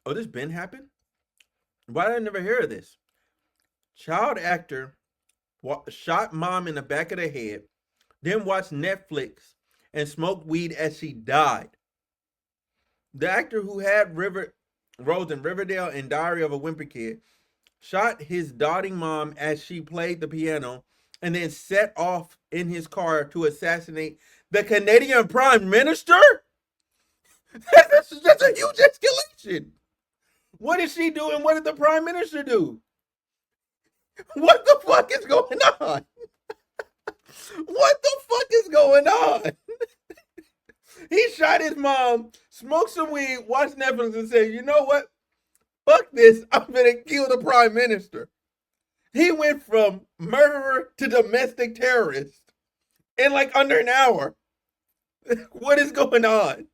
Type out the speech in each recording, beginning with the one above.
Oh, this been happened? Why did I never hear of this? Child actor shot mom in the back of the head, then watched Netflix and smoked weed as she died. The actor who had River roles in Riverdale and Diary of a Wimpy Kid shot his doting mom as she played the piano and then set off in his car to assassinate the Canadian Prime Minister? That's a huge escalation. What did she do and what did the Prime Minister do? What the fuck is going on? What the fuck is going on? He shot his mom, smoked some weed, watched Netflix, and said, you know what? Fuck this. I'm gonna kill the Prime Minister. He went from murderer to domestic terrorist in like under an hour. What is going on?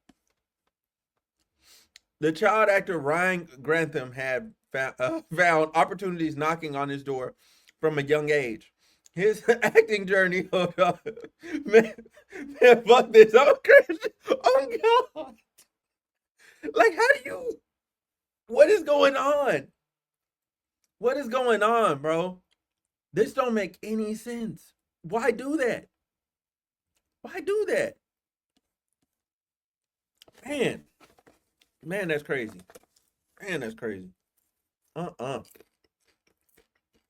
The child actor Ryan Grantham had found opportunities knocking on his door from a young age. His acting journey, hold on, man, man, fuck this, I'm crazy. Oh God, like how do you? What is going on? What is going on, bro? This don't make any sense. Why do that? Why do that? Man, man, that's crazy. Man, that's crazy. Uh.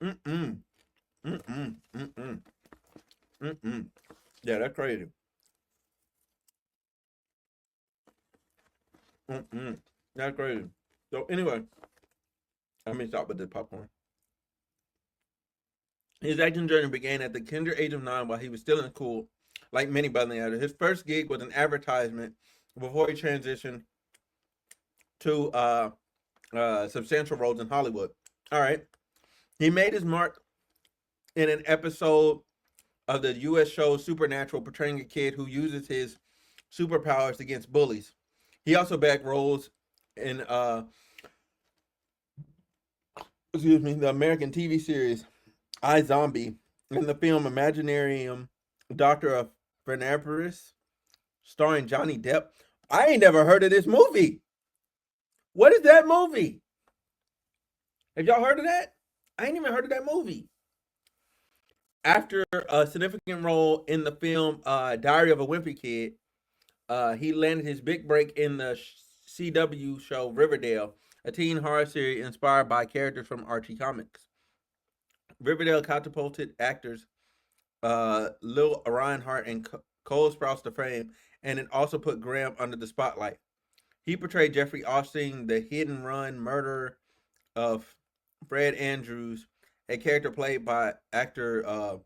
Mm-mm. Mm-mm. Mm-mm. Mm-mm. Yeah, that's crazy. Mm-mm. That's crazy. So anyway, let me stop with this popcorn. His acting journey began at the tender age of 9 while he was still in school, like many budding actors. His first gig was an advertisement before he transitioned to substantial roles in Hollywood. All right. He made his mark in an episode of the U.S. show Supernatural, portraying a kid who uses his superpowers against bullies. He also backed roles in excuse me, the American TV series I Zombie, in the film Imaginarium Doctor of Fernaparis, starring Johnny Depp. I ain't never heard of this movie. What is that movie? Have y'all heard of that? I ain't even heard of that movie. After a significant role in the film Diary of a Wimpy Kid, he landed his big break in the CW show Riverdale, a teen horror series inspired by characters from Archie Comics. Riverdale catapulted actors Lil Reinhardt and Cole Sprouse to fame, and it also put Graham under the spotlight. He portrayed Jeffrey Austin, the hidden run murderer of Fred Andrews, a character played by actor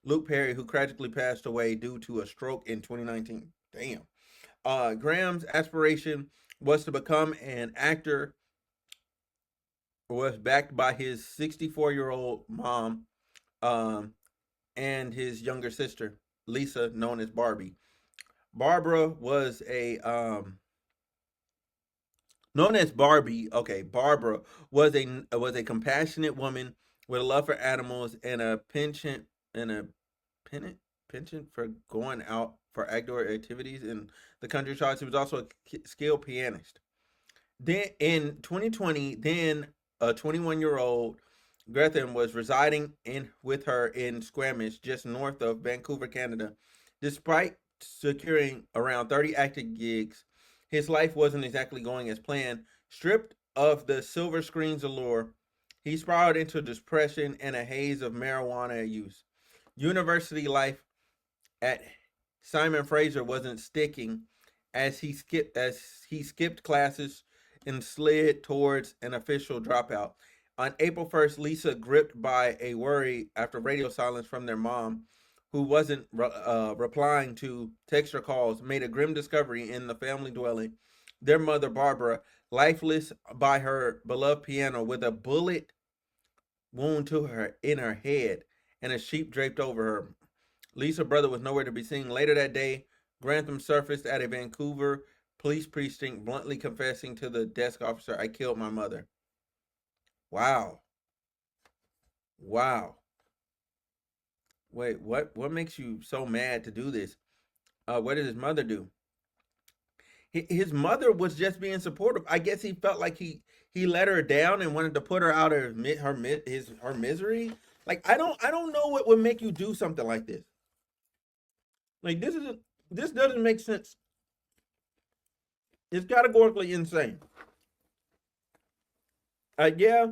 Luke Perry, who tragically passed away due to a stroke in 2019. Damn. Graham's aspiration was to become an actor, was backed by his 64-year-old mom um, and his younger sister, Lisa, known as Barbie. Barbara was a known as Barbie. Okay, Barbara was a compassionate woman with a love for animals and a penchant penchant for going out for outdoor activities in the countryside. She was also a skilled pianist. Then in 2020, then a 21-year-old Grantham was residing in with her in Squamish, just north of Vancouver, Canada. Despite securing around 30 acting gigs, his life wasn't exactly going as planned. Stripped of the silver screen's allure, he spiraled into depression and a haze of marijuana use. University life at Simon Fraser wasn't sticking as he skipped classes and slid towards an official dropout. On April 1st, Lisa, gripped by a worry after radio silence from their mom, who wasn't replying to text or calls, made a grim discovery in the family dwelling. Their mother, Barbara, lifeless by her beloved piano with a bullet wound to her in her head and a sheet draped over her. Lisa's brother was nowhere to be seen. Later that day, Grantham surfaced at a Vancouver police precinct, bluntly confessing to the desk officer, "I killed my mother." Wow. Wow. Wait, what? What makes you so mad to do this? What did his mother do? his mother was just being supportive. I guess he felt like he let her down and wanted to put her out of her misery. Like I don't know what would make you do something like this. Like this doesn't make sense. It's categorically insane. Yeah,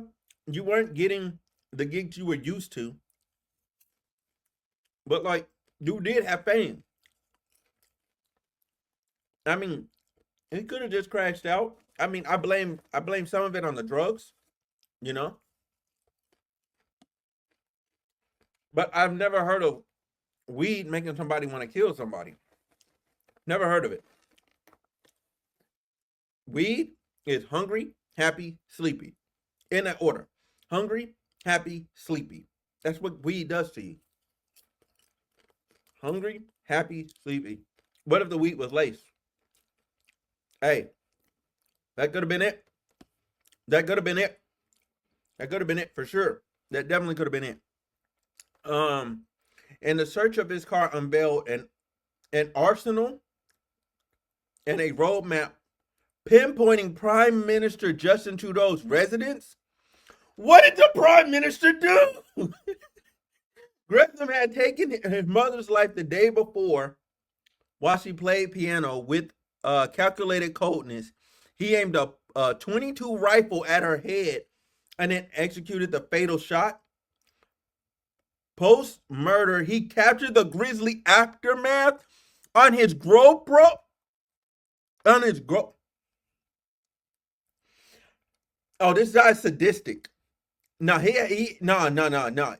you weren't getting the gigs you were used to, but like you did have fame. I mean, he could have just crashed out. I mean, I blame some of it on the drugs, you know, but I've never heard of weed making somebody want to kill somebody. Never heard of it. Weed is hungry, happy, sleepy. In that order. Hungry, happy, sleepy. That's what weed does to you. Hungry, happy, sleepy. What if the weed was laced? Hey, that could have been it. That could have been it. That could have been it for sure. That definitely could have been it. Um, and the search of his car unveiled an arsenal and a roadmap pinpointing Prime Minister Justin Trudeau's residence. What did the Prime Minister do? Grantham had taken his mother's life the day before while she played piano with calculated coldness. He aimed a 22 rifle at her head and then executed the fatal shot. Post murder, he captured the grisly aftermath on his GoPro. On his Go. Oh, this guy's sadistic. No, no.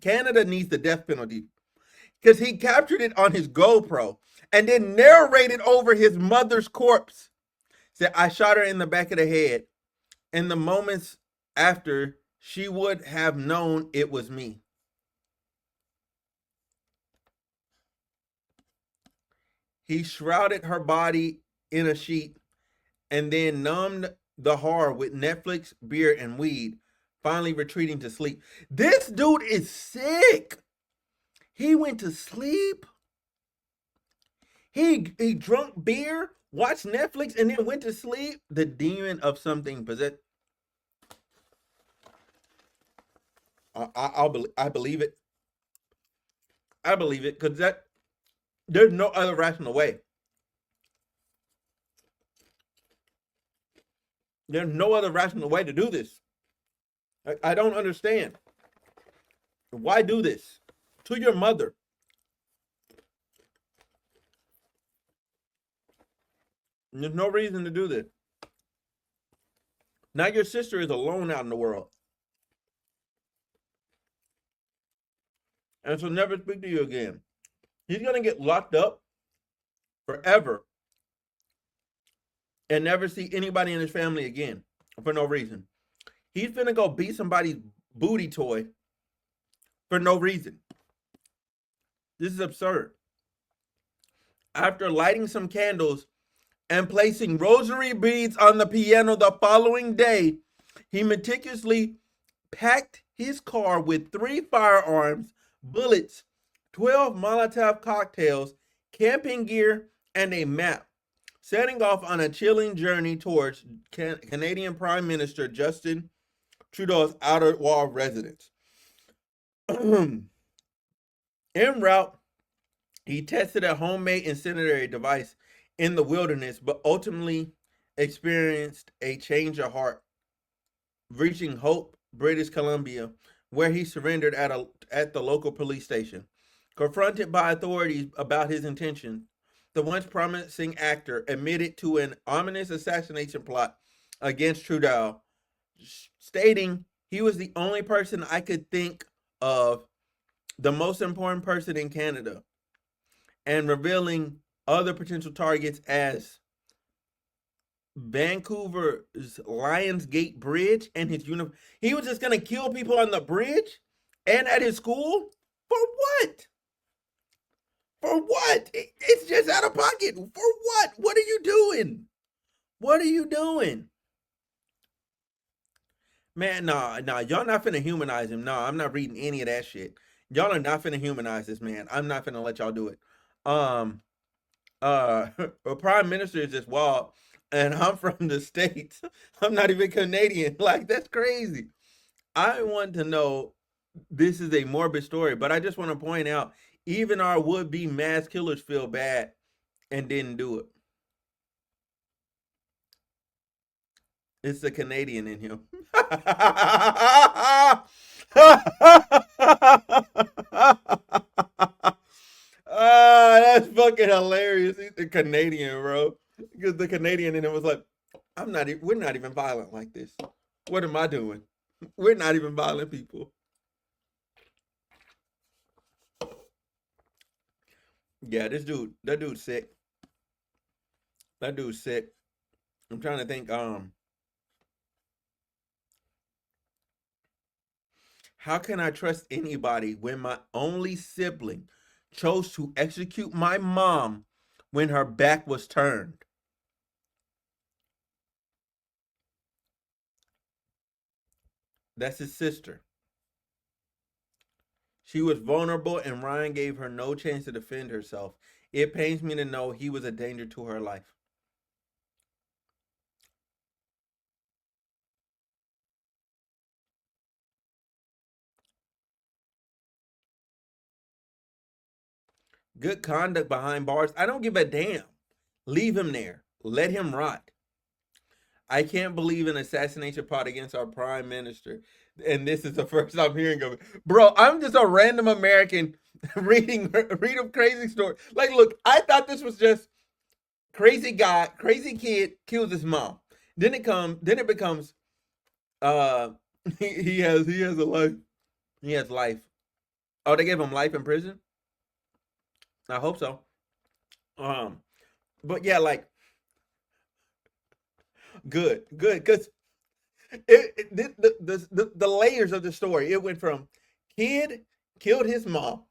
Canada needs the death penalty because he captured it on his GoPro and then narrated over his mother's corpse. Said, I shot her in the back of the head. In the moments after, she would have known it was me. He shrouded her body in a sheet and then numbed the horror with Netflix, beer, and weed, finally retreating to sleep. This dude is sick. He went to sleep. He drunk beer, watched Netflix, and then went to sleep. The demon of something possessed. I believe it. I believe it because there's no other rational way. There's no other rational way to do this. I don't understand. Why do this to your mother? There's no reason to do this. Now your sister is alone out in the world. And she'll never speak to you again. He's going to get locked up forever and never see anybody in his family again for no reason. He's finna go beat somebody's booty toy for no reason. This is absurd. After lighting some candles and placing rosary beads on the piano the following day, he meticulously packed his car with 3 firearms, bullets, 12 Molotov cocktails, camping gear, and a map, setting off on a chilling journey towards Canadian Prime Minister Justin Trudeau's outer wall residence. En route, he tested a homemade incendiary device in the wilderness, but ultimately experienced a change of heart, reaching Hope, British Columbia, where he surrendered at the local police station. Confronted by authorities about his intentions, the once promising actor admitted to an ominous assassination plot against Trudeau, stating he was the only person I could think of, the most important person in Canada, and revealing other potential targets as Vancouver's Lionsgate Bridge and his uniform. He was just going to kill people on the bridge and at his school? For what? For what? It's just out of pocket. For what? What are you doing? What are you doing? Man, nah, y'all not finna humanize him. Nah, I'm not reading any of that shit. Y'all are not finna humanize this man. I'm not finna let y'all do it. Um, a prime minister is just wild, and I'm from the States. I'm not even Canadian. Like, that's crazy. I want to know, this is a morbid story, but I just want to point out, even our would-be mass killers feel bad and didn't do it. It's the Canadian in him. Ah, that's fucking hilarious. He's the Canadian, bro. Because the Canadian in him was like, I'm not. We're not even violent like this. What am I doing? We're not even violent people. Yeah, this dude. That dude's sick. That dude's sick. I'm trying to think. How can I trust anybody when my only sibling chose to execute my mom when her back was turned? That's his sister. She was vulnerable, and Ryan gave her no chance to defend herself. It pains me to know he was a danger to her life. Good conduct behind bars. I don't give a damn. Leave him there. Let him rot. I can't believe an assassination plot against our prime minister. And this is the first I'm hearing of it. Bro, I'm just a random American read a crazy story. Like, look, I thought this was just crazy guy, crazy kid kills his mom. Then it becomes uh he has a life. He has life. Oh, they gave him life in prison? I hope so. Um, but yeah, like, good, because the layers of the story. It went from kid killed his mom,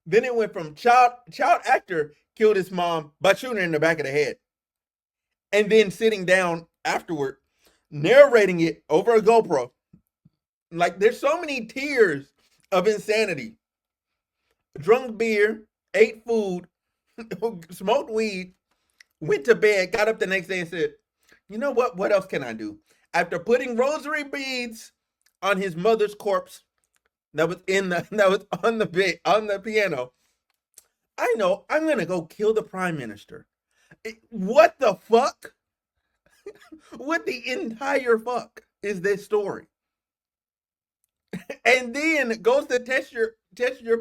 then it went from child actor killed his mom by shooting her in the back of the head, and then sitting down afterward, narrating it over a GoPro. Like, there's so many tiers of insanity. Drunk beer, ate food, smoked weed, went to bed, got up the next day and said, you know what? What else can I do? After putting rosary beads on his mother's corpse that was that was on the bed on the piano, I know I'm gonna go kill the prime minister. What the fuck? What the entire fuck is this story? And then goes to test your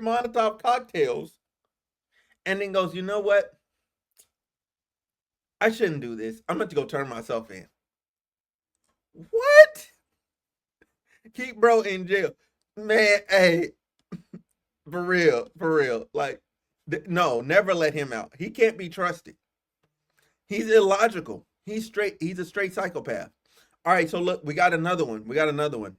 Molotov cocktails, and then goes, you know what? I shouldn't do this. I'm going to go turn myself in. What? Keep bro in jail. Man, hey, for real, for real. Like, no, never let him out. He can't be trusted. He's illogical. He's a straight psychopath. All right, so look, we got another one.